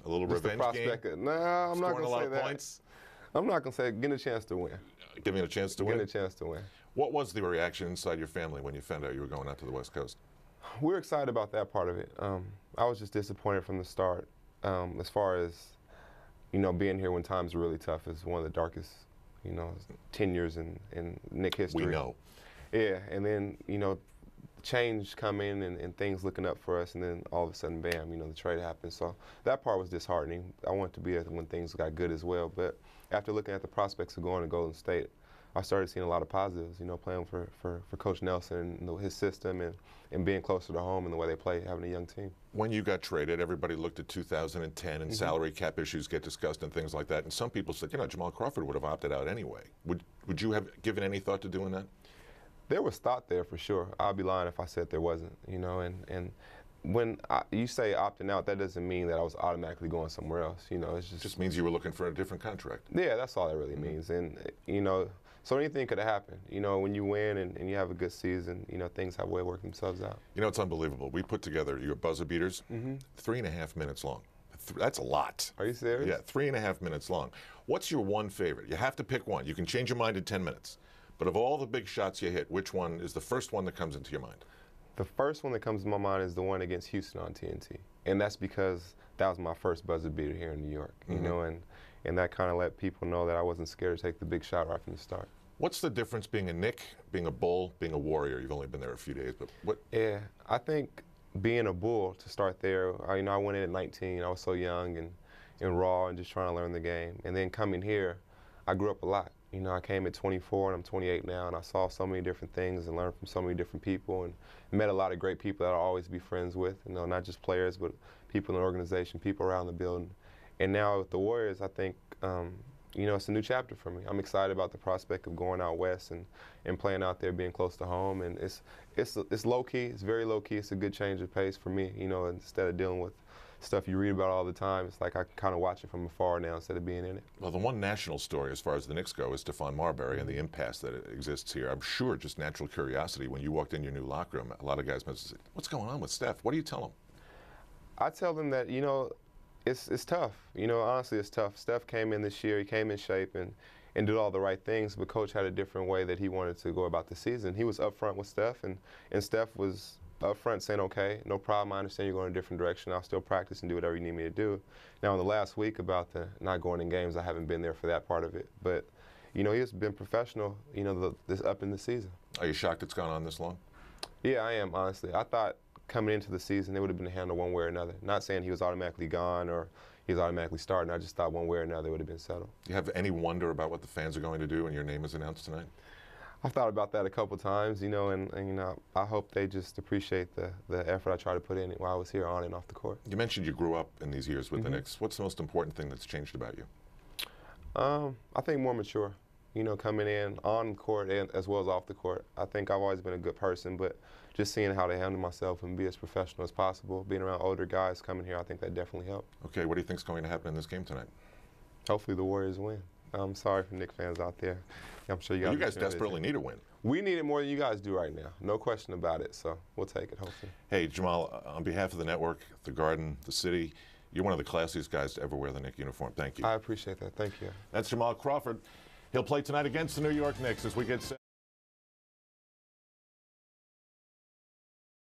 A little Just the revenge game? prospect. Nah, I'm not Scoring going a to lot say of that. points? I'm not going to say getting a chance to win. Giving it a chance to win? Getting a chance to win. What was the reaction inside your family when you found out you were going out to the West Coast? We were excited about that part of it. I was just disappointed from the start. As far as, being here when times are really tough is one of the darkest, 10 years in Knicks history. We know. Yeah, and then, change come in and things looking up for us, and then all of a sudden, bam, the trade happened. So that part was disheartening. I wanted to be there when things got good as well. But after looking at the prospects of going to Golden State, I started seeing a lot of positives, playing for Coach Nelson and his system and being closer to home and the way they play, having a young team. When you got traded, everybody looked at 2010 and salary cap issues get discussed and things like that. And some people said, Jamal Crawford would have opted out anyway. Would you have given any thought to doing that? There was thought there for sure. I'd be lying if I said there wasn't, and when you say opting out, that doesn't mean that I was automatically going somewhere else. It's just means you were looking for a different contract. Yeah, that's all it really means. And so anything could have happened. When you win and you have a good season, things have a way of working themselves out. It's unbelievable. We put together your buzzer beaters, 3.5 minutes long. That's a lot. Are you serious? Yeah, 3.5 minutes long. What's your one favorite? You have to pick one. You can change your mind in 10 minutes. But of all the big shots you hit, which one is the first one that comes into your mind? The first one that comes to my mind is the one against Houston on TNT. And that's because that was my first buzzer beater here in New York, and that kind of let people know that I wasn't scared to take the big shot right from the start. What's the difference being a Knick, being a Bull, being a Warrior? You've only been there a few days, but what? Yeah, I think being a Bull, to start there, I went in at 19. I was so young and raw and just trying to learn the game. And then coming here, I grew up a lot. I came at 24 and I'm 28 now, and I saw so many different things and learned from so many different people and met a lot of great people that I'll always be friends with, not just players, but people in the organization, people around the building. And now with the Warriors, I think, it's a new chapter for me. I'm excited about the prospect of going out west and playing out there, being close to home. And it's low-key. It's very low-key. It's a good change of pace for me, instead of dealing with stuff you read about all the time. It's like I can kind of watch it from afar now instead of being in it. Well, the one national story as far as the Knicks go is Stephon Marbury and the impasse that exists here. I'm sure just natural curiosity, when you walked in your new locker room, a lot of guys must have said, what's going on with Steph? What do you tell them? I tell them that, it's tough. Honestly, it's tough. Steph came in this year. He came in shape and did all the right things, but Coach had a different way that he wanted to go about the season. He was upfront with Steph, and Steph was up front saying, okay, no problem, I understand you're going a different direction. I'll still practice and do whatever you need me to do. Now, in the last week about the not going in games, I haven't been there for that part of it. But, he's been professional, this up in the season. Are you shocked it's gone on this long? Yeah, I am, honestly. I thought coming into the season, it would have been handled one way or another. Not saying he was automatically gone or he was automatically starting. I just thought one way or another it would have been settled. Do you have any wonder about what the fans are going to do when your name is announced tonight? I've thought about that a couple times, and I hope they just appreciate the effort I try to put in while I was here on and off the court. You mentioned you grew up in these years with the Knicks. What's the most important thing that's changed about you? I think more mature, coming in on the court and as well as off the court. I think I've always been a good person, but just seeing how to handle myself and be as professional as possible, being around older guys coming here, I think that definitely helped. Okay, what do you think is going to happen in this game tonight? Hopefully the Warriors win. I'm sorry for Knicks fans out there. I'm sure you guys desperately need a win. We need it more than you guys do right now. No question about it. So we'll take it, hopefully. Hey, Jamal, on behalf of the network, the Garden, the city, you're one of the classiest guys to ever wear the Knicks uniform. Thank you. I appreciate that. Thank you. That's Jamal Crawford. He'll play tonight against the New York Knicks as we get set.